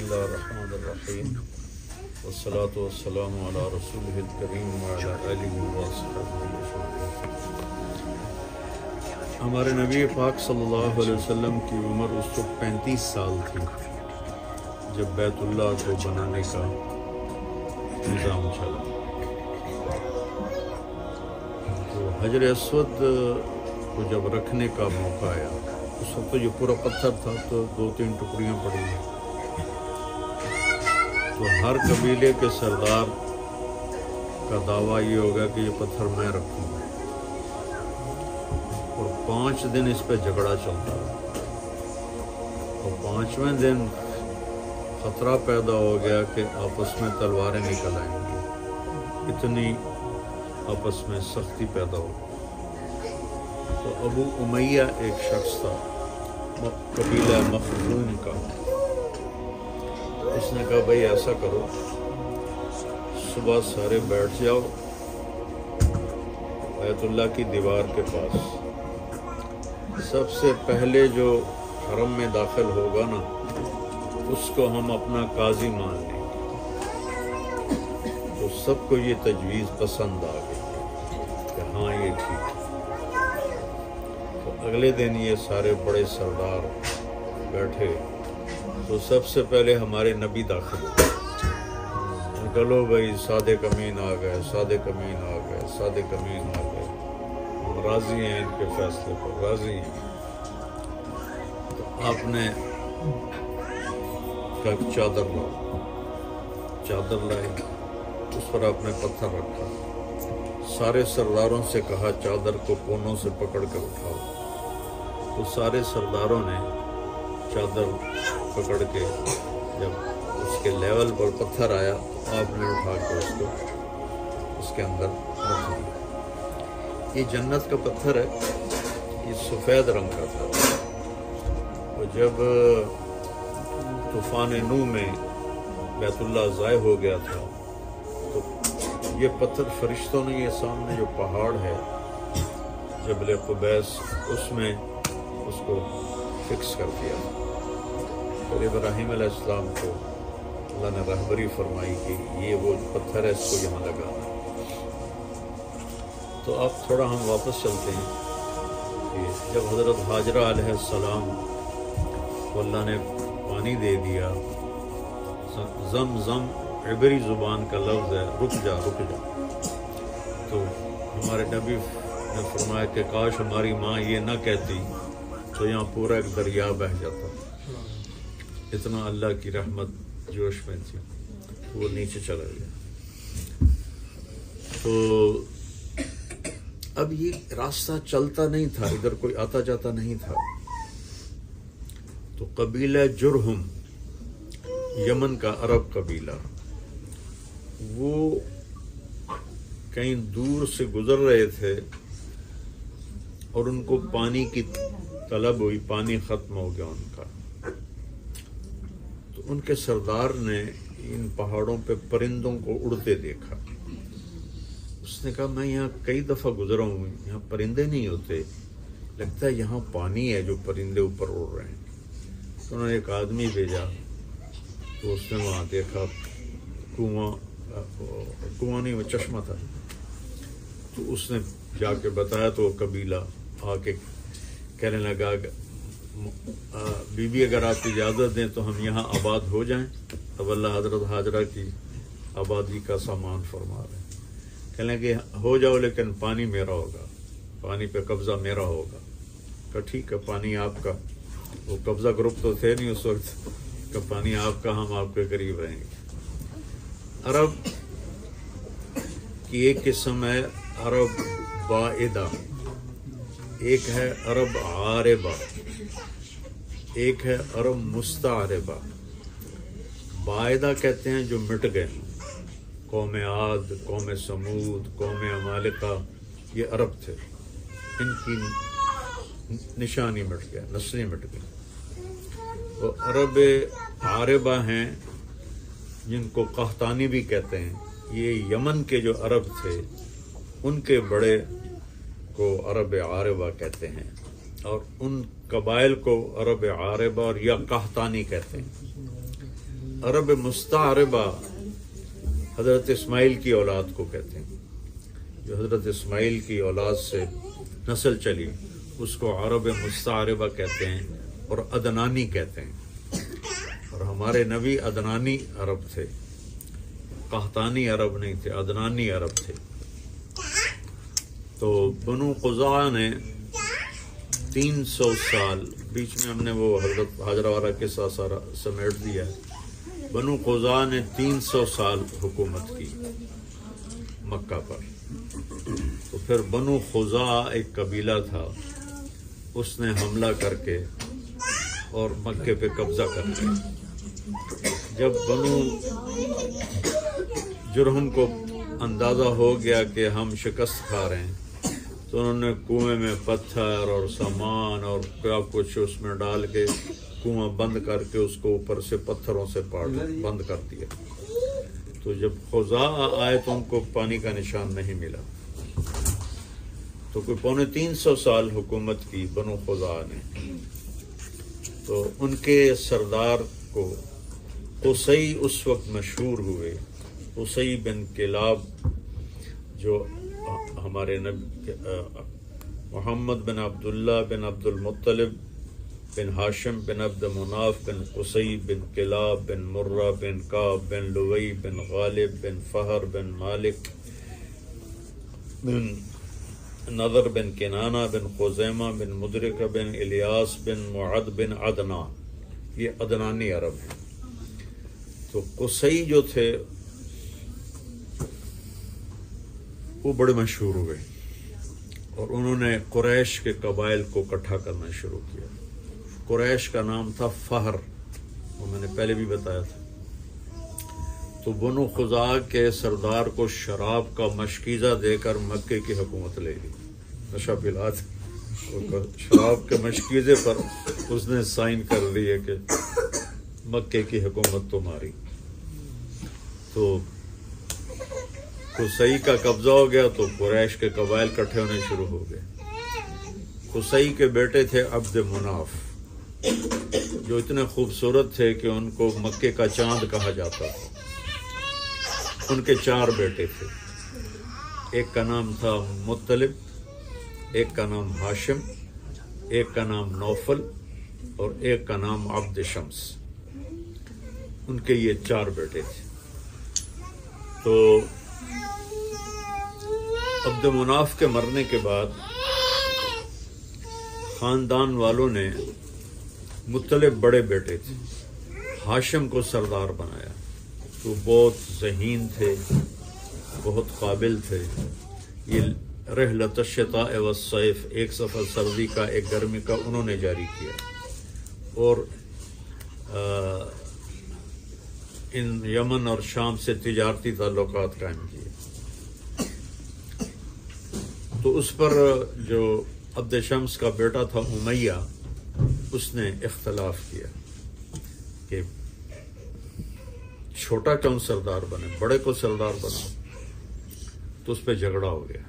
اللہ الرحمن الرحیم والصلاة والسلام علی رسولہ الکریم وعلی آلہ وصحبہ اجمعین۔ ہمارے نبی پاک صلی اللہ علیہ وسلم کی عمر اس وقت 35 سال تھی جب بیت اللہ کو بنانے کا نظام چلا۔ تو حجر اسود کو جب رکھنے کا موقع آیا، اس وقت تو یہ پورا پتھر تھا، تو 2-3 ٹکڑیاں پڑی ہیں۔ تو ہر قبیلے کے سردار کا دعویٰ یہ ہوگا کہ یہ پتھر میں رکھوں گا، اور 5 دن اس پہ جھگڑا چلتا رہا، اور 5ویں دن خطرہ پیدا ہو گیا کہ آپس میں تلواریں نکل آئیں گی، اتنی آپس میں سختی پیدا ہو۔ تو ابو امیہ ایک شخص تھا قبیلہ مخزوم کا، اس نے کہا بھائی ایسا کرو، صبح سارے بیٹھ جاؤ بیت اللہ کی دیوار کے پاس، سب سے پہلے جو حرم میں داخل ہوگا نا اس کو ہم اپنا قاضی مان لیں گے۔ تو سب کو یہ تجویز پسند آ گئی کہ ہاں یہ ٹھیک ہے۔ تو اگلے دن یہ سارے بڑے سردار بیٹھے، تو سب سے پہلے ہمارے نبی داخل ہوئے، چلو بھائی صادق امین آ گئے، صادق امین آ گئے، صادق امین آ گئے، ہم راضی ہیں ان کے فیصلے پر، راضی ہیں۔ تو آپ نے کہا چادر لاؤ، چادر لائی، اس پر آپ نے پتھر رکھا، سارے سرداروں سے کہا چادر کو کونوں سے پکڑ کر اٹھاؤ۔ تو سارے سرداروں نے چادر پکڑ کے جب اس کے لیول پر پتھر آیا تو آپ نے اٹھا کے اس کو اس کے اندر رکھ دیا۔ یہ جنت کا پتھر ہے، یہ سفید رنگ کا تھا۔ اور جب طوفان نوح میں بیت اللہ ضائع ہو گیا تھا تو یہ پتھر فرشتوں نے یہ سامنے جو پہاڑ ہے جبل قبیس، اس میں اس کو فکس کر دیا۔ پھر ابراہیم علیہ السلام کو اللہ نے رہبری فرمائی کہ یہ وہ پتھر ہے، اس کو یہاں لگانا۔ تو اب تھوڑا ہم واپس چلتے ہیں کہ جب حضرت ہاجرہ علیہ السلام کو اللہ نے پانی دے دیا، زم زم عبری زبان کا لفظ ہے، رک جا رک جا، تو ہمارے نبی نے فرمایا کہ کاش ہماری ماں یہ نہ کہتی تو یہاں پورا ایک دریا بہہ جاتا، اتنا اللہ کی رحمت جوش میں تھی، وہ نیچے چلا گیا۔ تو اب یہ راستہ چلتا نہیں تھا، ادھر کوئی آتا جاتا نہیں تھا۔ تو قبیلہ جرہم، یمن کا عرب قبیلہ، وہ کہیں دور سے گزر رہے تھے اور ان کو پانی کی طلب ہوئی، پانی ختم ہو گیا ان کا۔ تو ان کے سردار نے ان پہاڑوں پہ پرندوں کو اڑتے دیکھا۔ اس نے کہا میں یہاں کئی دفعہ گزرا ہوں، یہاں پرندے نہیں ہوتے، لگتا ہے یہاں پانی ہے جو پرندے اوپر اڑ رہے ہیں۔ تو انہوں نے ایک آدمی بھیجا، تو اس نے وہاں دیکھا کنواں نہیں، وہ چشمہ تھا۔ تو اس نے جا کے بتایا، تو وہ قبیلہ آ کے کہنے لگا بی بی اگر آپ اجازت دیں تو ہم یہاں آباد ہو جائیں۔ اب اللہ حضرت ہاجرہ کی آبادی کا سامان فرما رہے ہیں، کہنے لگے ہو جاؤ لیکن پانی میرا ہوگا، پانی پہ قبضہ میرا ہوگا۔ کہ ٹھیک ہے، پانی آپ کا۔ وہ قبضہ گروپ تو تھے نہیں اس وقت کہ پانی آپ کا، ہم آپ کے قریب رہیں گے۔ عرب کی ایک قسم ہے عرب بائدہ، ایک ہے عرب عاربہ، ایک ہے عرب مستعربہ۔ بائدہ کہتے ہیں جو مٹ گئے، قوم عاد، قوم سمود، قوم عمالقہ، یہ عرب تھے، ان کی نشانی مٹ گیا، نسلیں مٹ گئی۔ وہ عرب عاربہ ہیں جن کو قحطانی بھی کہتے ہیں، یہ یمن کے جو عرب تھے ان کے بڑے کو عرب عاربہ کہتے ہیں، اور ان قبائل کو عرب عاربہ اور یا قحطانی کہتے ہیں۔ عرب مستعربہ حضرت اسماعیل کی اولاد کو کہتے ہیں، جو حضرت اسماعیل کی اولاد سے نسل چلی اس کو عرب مستعربہ کہتے ہیں اور عدنانی کہتے ہیں۔ اور ہمارے نبی عدنانی عرب تھے، قحطانی عرب نہیں تھے، عدنانی عرب تھے۔ تو بنو قزاع نے 300 سال، بیچ میں ہم نے وہ حضرت حاجرہ والا قصہ سارا سمیٹ دیا ہے، بنو قزاع نے 300 سال حکومت کی مکہ پر۔ تو پھر بنو خزاع ایک قبیلہ تھا، اس نے حملہ کر کے اور مکے پہ قبضہ کر لیا۔ جب بنو جرہم کو اندازہ ہو گیا کہ ہم شکست کھا رہے ہیں تو انہوں نے کنویں میں پتھر اور سامان اور کیا کچھ اس میں ڈال کے کنواں بند کر کے اس کو اوپر سے پتھروں سے بند کر دیا۔ تو جب خزاع آئے تو ان کو پانی کا نشان نہیں ملا۔ تو کوئی 350 سال حکومت کی بنو خزاع نے۔ تو ان کے سردار کو قصی اس وقت مشہور ہوئے، قصی بن کلاب، جو ہمارے نبی محمد بن عبداللہ بن عبد المطلب بن ہاشم بن عبد مناف بن قصی بن کلاب بن مرہ بن کعب بن لوی بن غالب بن فہر بن مالک بن نضر بن کنانہ بن خزیمہ بن مدرکہ بن الیاس بن معد بن عدنان، یہ عدنانی عرب ہیں۔ تو قصی جو تھے وہ بڑے مشہور ہوئے اور انہوں نے قریش کے قبائل کو اکٹھا کرنا شروع کیا۔ قریش کا نام تھا فہر، وہ میں نے پہلے بھی بتایا تھا۔ تو بنو خزاع کے سردار کو شراب کا مشکیزہ دے کر مکے کی حکومت لے لی، نشہ پلا تھا، شراب کے مشکیزے پر اس نے سائن کر دیے کہ مکے کی حکومت تمہاری۔ تو قصی کا قبضہ ہو گیا تو قریش کے قبائل اکٹھے ہونے شروع ہو گئے۔ قصی کے بیٹے تھے عبد مناف، جو اتنے خوبصورت تھے کہ ان کو مکے کا چاند کہا جاتا تھا۔ ان کے 4 بیٹے تھے، ایک کا نام تھا مطلب، ایک کا نام ہاشم، ایک کا نام نوفل اور ایک کا نام عبد شمس۔ ان کے یہ 4 بیٹے تھے۔ تو عبد مناف کے مرنے کے بعد خاندان والوں نے، مطلب بڑے بیٹے تھے، ہاشم کو سردار بنایا۔ تو بہت ذہین تھے، بہت قابل تھے۔ یہ رحلۃ الشتاء والصیف، ایک سفر سردی کا ایک گرمی کا، انہوں نے جاری کیا اور ان یمن اور شام سے تجارتی تعلقات قائم کیے۔ تو اس پر جو عبد شمس کا بیٹا تھا امیہ، اس نے اختلاف کیا کہ چھوٹا کیوں سردار بنے، بڑے کو سردار بنا۔ تو اس پہ جھگڑا ہو گیا۔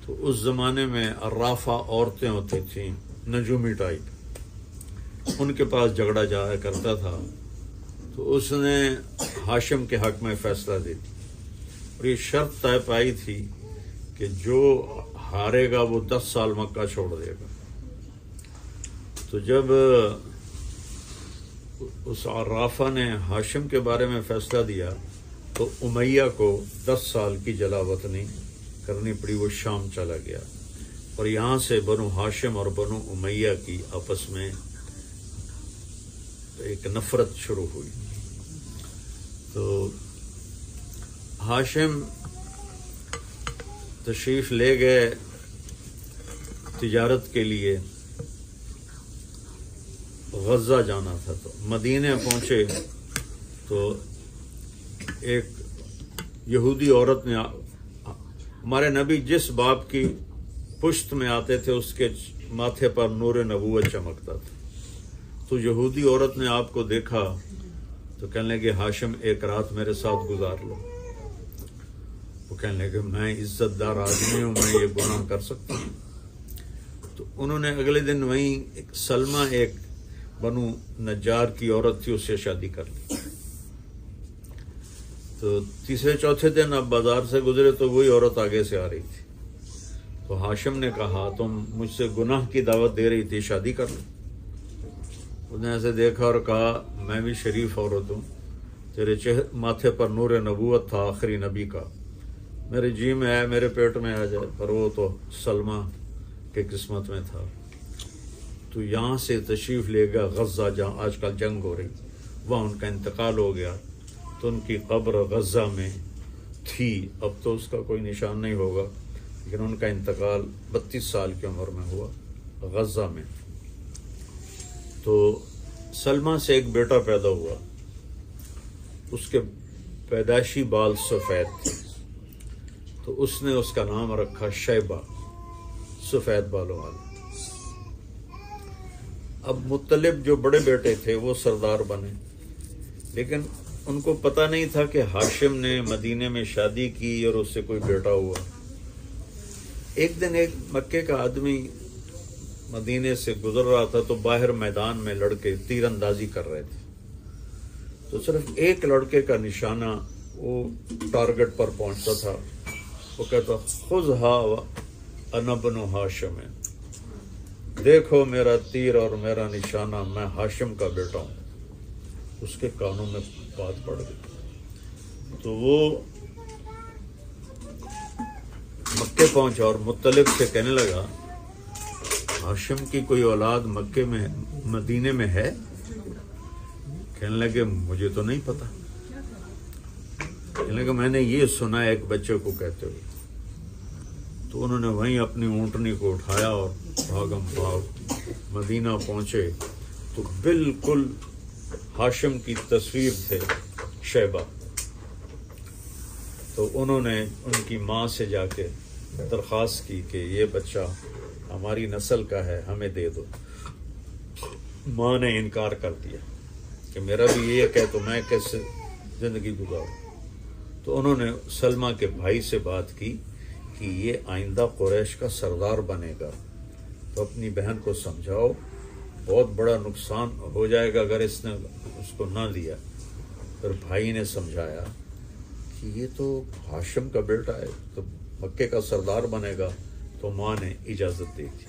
تو اس زمانے میں عرافہ عورتیں ہوتی تھیں، نجومی ٹائپ، ان کے پاس جھگڑا جایا کرتا تھا۔ تو اس نے ہاشم کے حق میں فیصلہ دے دی اور یہ شرط طے پائی تھی کہ جو ہارے گا وہ 10 سال مکہ چھوڑ دے گا۔ تو جب اس عرافہ نے ہاشم کے بارے میں فیصلہ دیا تو امیہ کو 10 سال کی جلا وطنی کرنی پڑی، وہ شام چلا گیا اور یہاں سے بنو ہاشم اور بنو امیہ کی آپس میں ایک نفرت شروع ہوئی۔ تو ہاشم تشریف لے گئے تجارت کے لیے، غزہ جانا تھا۔ تو مدینے پہنچے تو ایک یہودی عورت نے، ہمارے نبی جس باپ کی پشت میں آتے تھے اس کے ماتھے پر نور نبوت چمکتا تھا۔ تو یہودی عورت نے آپ کو دیکھا تو کہنے لگے ہاشم ایک رات میرے ساتھ گزار لو۔ وہ کہنے لگے میں عزت دار آدمی ہوں، میں یہ گناہ کر سکتا ہوں۔ تو انہوں نے اگلے دن وہیں سلمہ، ایک بنو نجار کی عورت تھی، اس سے شادی کر لی۔ تو تیسرے چوتھے دن اب بازار سے گزرے تو وہی عورت آگے سے آ رہی تھی. تو ہاشم نے کہا تم مجھ سے گناہ کی دعوت دے رہی تھی، شادی کر لو. اس نے ایسے دیکھا اور کہا میں بھی شریف عورت ہوں، تیرے ماتھے پر نور نبوت تھا آخری نبی کا، میرے جی میں آئے میرے پیٹ میں آ جائے، پر وہ تو سلمہ کے قسمت میں تھا. تو یہاں سے تشریف لے گا غزہ جہاں آج کل جنگ ہو رہی، وہاں ان کا انتقال ہو گیا. تو ان کی قبر غزہ میں تھی، اب تو اس کا کوئی نشان نہیں ہوگا، لیکن ان کا انتقال 32 سال کی عمر میں ہوا غزہ میں. تو سلمہ سے ایک بیٹا پیدا ہوا، اس کے پیدائشی بال سفید تھے، تو اس نے اس کا نام رکھا شیبہ، سفید بالوں والا. اب مطلب جو بڑے بیٹے تھے وہ سردار بنے، لیکن ان کو پتہ نہیں تھا کہ ہاشم نے مدینے میں شادی کی اور اس سے کوئی بیٹا ہوا. ایک دن ایک مکے کا آدمی مدینے سے گزر رہا تھا تو باہر میدان میں لڑکے تیر اندازی کر رہے تھے. تو صرف ایک لڑکے کا نشانہ وہ ٹارگٹ پر پہنچتا تھا، وہ کہتا خذھا انا بن ہاشم، دیکھو میرا تیر اور میرا نشانہ، میں ہاشم کا بیٹا ہوں. اس کے کانوں میں بات پڑ گئی تو وہ مکے پہنچا اور مطلب سے کہنے لگا ہاشم کی کوئی اولاد مکے میں مدینے میں ہے؟ کہنے لگے مجھے تو نہیں پتا. کہنے لگا میں نے یہ سنا ایک بچے کو کہتے ہوئے. تو انہوں نے وہیں اپنی اونٹنی کو اٹھایا اور بھاگم بھاگ مدینہ پہنچے تو بالکل ہاشم کی تصویر تھے شیبہ. تو انہوں نے ان کی ماں سے جا کے درخواست کی کہ یہ بچہ ہماری نسل کا ہے، ہمیں دے دو. ماں نے انکار کر دیا کہ میرا بھی یہ کہ تو میں کیسے زندگی گزاروں. تو انہوں نے سلمہ کے بھائی سے بات کی کہ یہ آئندہ قریش کا سردار بنے گا، تو اپنی بہن کو سمجھاؤ، بہت بڑا نقصان ہو جائے گا اگر اس نے اس کو نہ دیا. پھر بھائی نے سمجھایا کہ یہ تو ہاشم کا بیٹا ہے، تو مکے کا سردار بنے گا. تو ماں نے اجازت دی تھی.